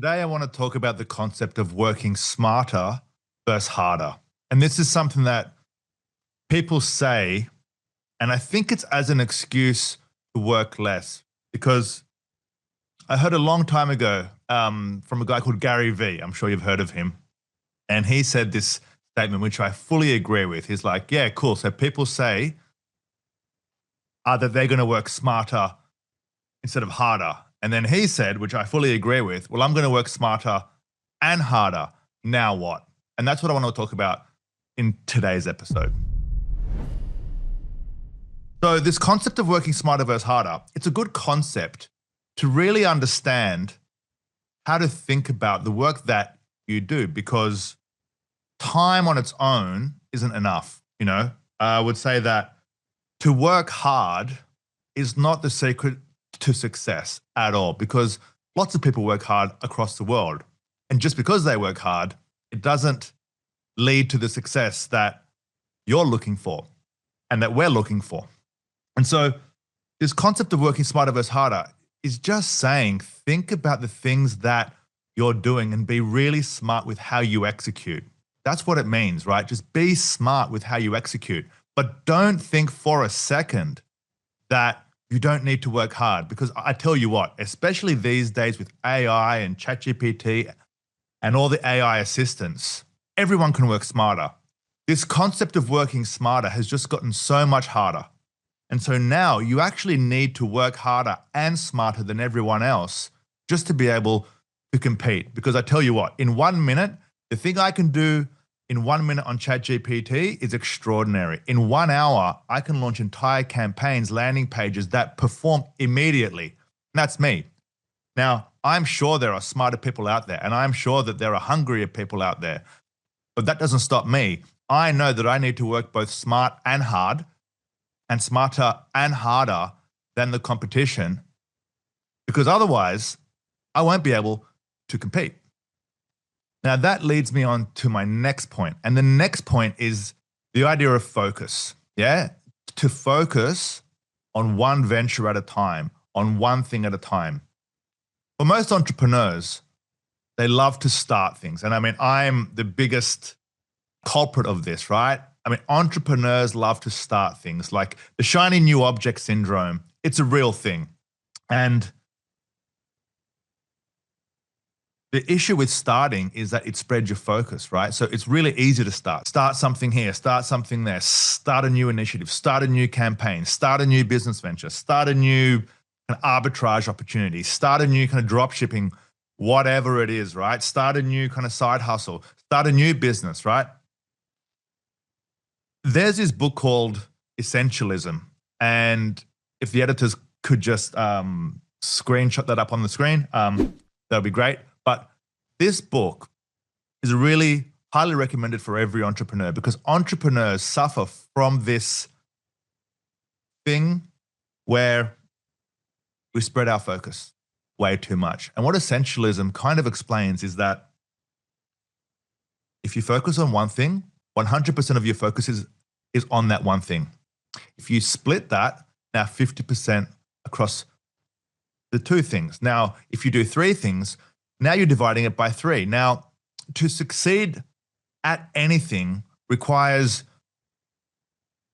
Today, I want to talk about the concept of working smarter versus harder. And this is something that people say, and I think it's as an excuse to work less, because I heard a long time ago from a guy called Gary Vee. I'm sure you've heard of him. And he said this statement, which I fully agree with. He's like, yeah, cool. So people say that they're going to work smarter instead of harder. And then he said, which I fully agree with, well, I'm going to work smarter and harder. Now what? And that's what I want to talk about in today's episode. So this concept of working smarter versus harder, it's a good concept to really understand how to think about the work that you do, because time on its own isn't enough. You know, I would say that to work hard is not the secret to success at all, because lots of people work hard across the world. And just because they work hard, it doesn't lead to the success that you're looking for and that we're looking for. And so this concept of working smarter versus harder is just saying, think about the things that you're doing and be really smart with how you execute. That's what it means, right? Just be smart with how you execute. But don't think for a second that you don't need to work hard, because I tell you what, especially these days with AI and ChatGPT and all the AI assistants, everyone can work smarter. This concept of working smarter has just gotten so much harder. And so now you actually need to work harder and smarter than everyone else just to be able to compete. Because I tell you what, in 1 minute, the thing I can do in 1 minute on ChatGPT is extraordinary. In 1 hour, I can launch entire campaigns, landing pages that perform immediately. And that's me. Now, I'm sure there are smarter people out there, and I'm sure that there are hungrier people out there, but that doesn't stop me. I know that I need to work both smart and hard, and smarter and harder than the competition, because otherwise I won't be able to compete. Now that leads me on to my next point. And the next point is the idea of focus. Yeah. To focus on one venture at a time, on one thing at a time. For most entrepreneurs, they love to start things. And I mean, I'm the biggest culprit of this, right? I mean, entrepreneurs love to start things, like the shiny new object syndrome. It's a real thing. And the issue with starting is that it spreads your focus, right? So it's really easy to start. Start something here, start something there, start a new initiative, start a new campaign, start a new business venture, start a new arbitrage opportunity, start a new kind of drop shipping, whatever it is, right? Start a new kind of side hustle, start a new business, right? There's this book called Essentialism. And if the editors could just screenshot that up on the screen, that'd be great. But this book is really highly recommended for every entrepreneur, because entrepreneurs suffer from this thing where we spread our focus way too much. And what Essentialism kind of explains is that if you focus on one thing, 100% of your focus is on that one thing. If you split that, now 50% across the two things. Now, if you do three things, now you're dividing it by 3. Now, to succeed at anything requires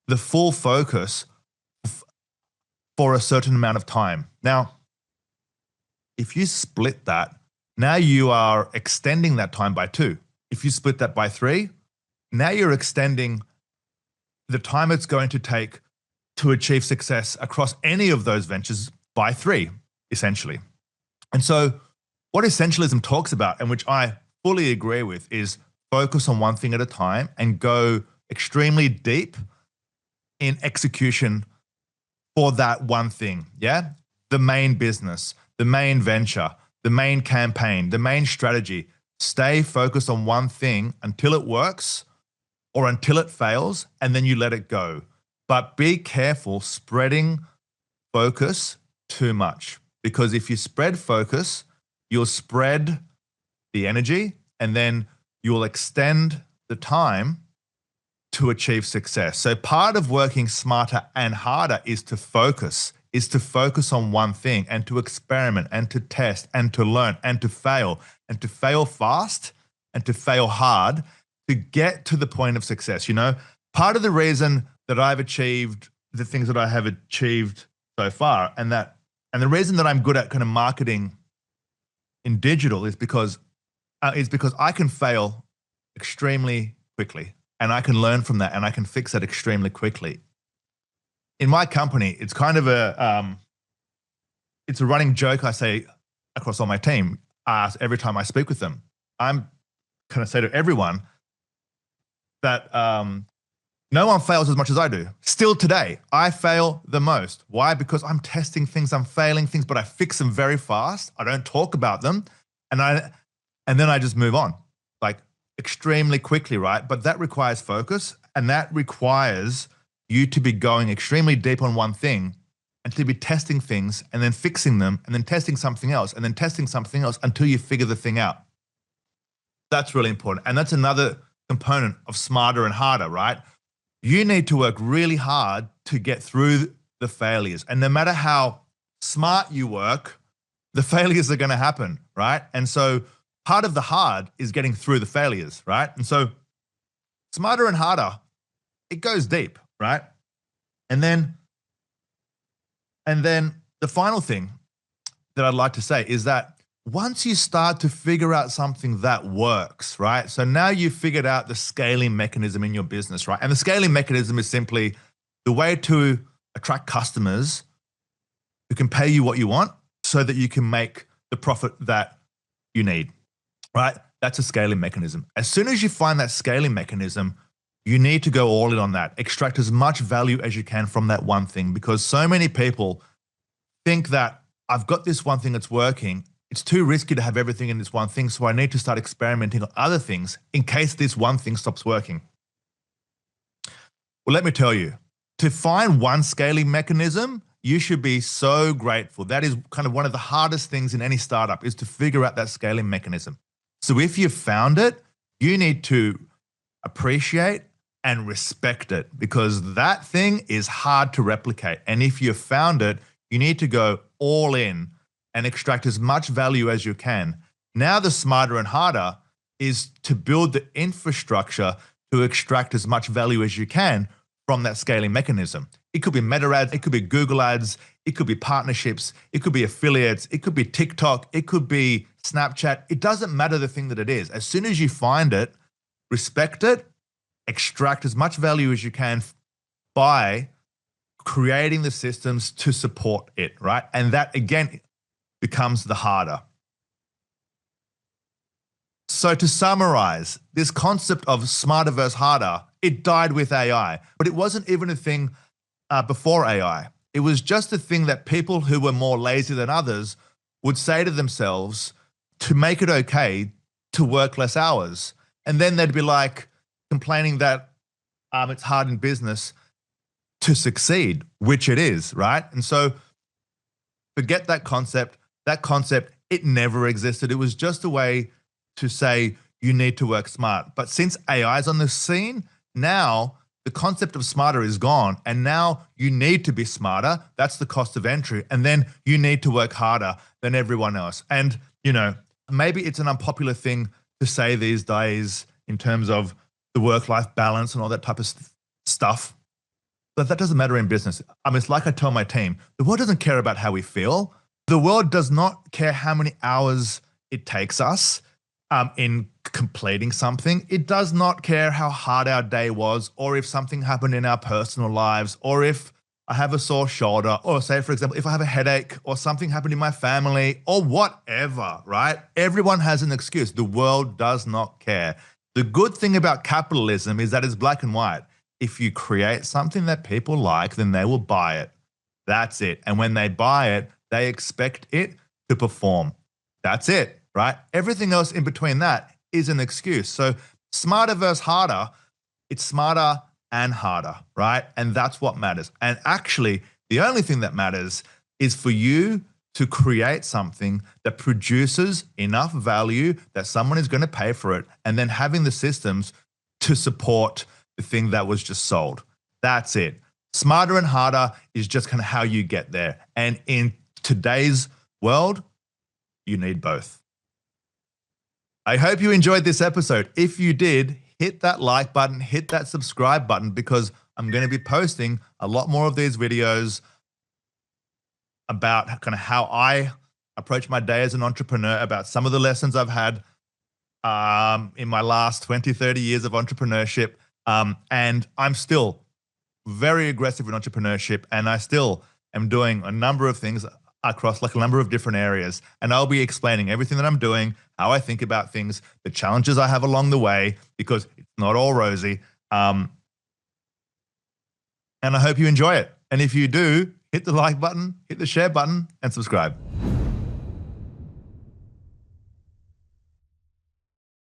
the full focus for a certain amount of time. Now, if you split that, now you are extending that time by 2. If you split that by 3, now you're extending the time it's going to take to achieve success across any of those ventures by 3, essentially. And so what Essentialism talks about, and which I fully agree with, is focus on one thing at a time and go extremely deep in execution for that one thing. Yeah. The main business, the main venture, the main campaign, the main strategy. Stay focused on one thing until it works or until it fails, and then you let it go. But be careful spreading focus too much, because if you spread focus, you'll spread the energy, and then you'll extend the time to achieve success. So part of working smarter and harder is to focus, is to focus on one thing and to experiment and to test and to learn and to fail fast and to fail hard to get to the point of success. You know, part of the reason that I've achieved the things that I have achieved so far, and the reason that I'm good at kind of marketing in digital is because I can fail extremely quickly, and I can learn from that, and I can fix that extremely quickly. In my company, it's kind of it's a running joke I say across all my team every time I speak with them. I'm kind of say to everyone that no one fails as much as I do. Still today, I fail the most. Why? Because I'm testing things, I'm failing things, but I fix them very fast. I don't talk about them, and then I just move on, like extremely quickly, right? But that requires focus, and that requires you to be going extremely deep on one thing and to be testing things and then fixing them and then testing something else and then testing something else until you figure the thing out. That's really important. And that's another component of smarter and harder, right? You need to work really hard to get through the failures. And no matter how smart you work, the failures are going to happen, right? And so part of the hard is getting through the failures, right? And so smarter and harder, it goes deep, right? And then the final thing that I'd like to say is that once you start to figure out something that works, right? So now you've figured out the scaling mechanism in your business, right? And the scaling mechanism is simply the way to attract customers who can pay you what you want so that you can make the profit that you need, right? That's a scaling mechanism. As soon as you find that scaling mechanism, you need to go all in on that. Extract as much value as you can from that one thing, because so many people think that I've got this one thing that's working. It's too risky to have everything in this one thing, so I need to start experimenting on other things in case this one thing stops working. Well, let me tell you, to find one scaling mechanism, you should be so grateful. That is kind of one of the hardest things in any startup, is to figure out that scaling mechanism. So if you've found it, you need to appreciate and respect it, because that thing is hard to replicate. And if you've found it, you need to go all in and extract as much value as you can. Now the smarter and harder is to build the infrastructure to extract as much value as you can from that scaling mechanism. It could be meta ads, it could be Google ads, it could be partnerships, it could be affiliates, it could be TikTok, it could be Snapchat. It doesn't matter the thing that it is. As soon as you find it, respect it, extract as much value as you can by creating the systems to support it, right? And that, again, becomes the harder. So to summarize, this concept of smarter versus harder, it died with AI, but it wasn't even a thing before AI. It was just a thing that people who were more lazy than others would say to themselves to make it okay to work less hours. And then they'd be like complaining that it's hard in business to succeed, which it is, right? And so forget that concept. That concept, it never existed. It was just a way to say you need to work smart. But since AI is on the scene, now the concept of smarter is gone. And now you need to be smarter. That's the cost of entry. And then you need to work harder than everyone else. And, you know, maybe it's an unpopular thing to say these days in terms of the work-life balance and all that type of stuff. But that doesn't matter in business. I mean, it's like I tell my team, the world doesn't care about how we feel. The world does not care how many hours it takes us in completing something. It does not care how hard our day was, or if something happened in our personal lives, or if I have a sore shoulder, or say, for example, if I have a headache or something happened in my family or whatever, right? Everyone has an excuse. The world does not care. The good thing about capitalism is that it's black and white. If you create something that people like, then they will buy it. That's it. And when they buy it, they expect it to perform. That's it, right? Everything else in between that is an excuse. So smarter versus harder, it's smarter and harder, right? And that's what matters. And actually, the only thing that matters is for you to create something that produces enough value that someone is going to pay for it, and then having the systems to support the thing that was just sold. That's it. Smarter and harder is just kind of how you get there. And in today's world, you need both. I hope you enjoyed this episode. If you did, hit that like button, hit that subscribe button, because I'm going to be posting a lot more of these videos about kind of how I approach my day as an entrepreneur, about some of the lessons I've had in my last 20, 30 years of entrepreneurship. And I'm still very aggressive in entrepreneurship, and I still am doing a number of things across like a number of different areas. And I'll be explaining everything that I'm doing, how I think about things, the challenges I have along the way, because it's not all rosy. And I hope you enjoy it. And if you do, hit the like button, hit the share button, and subscribe.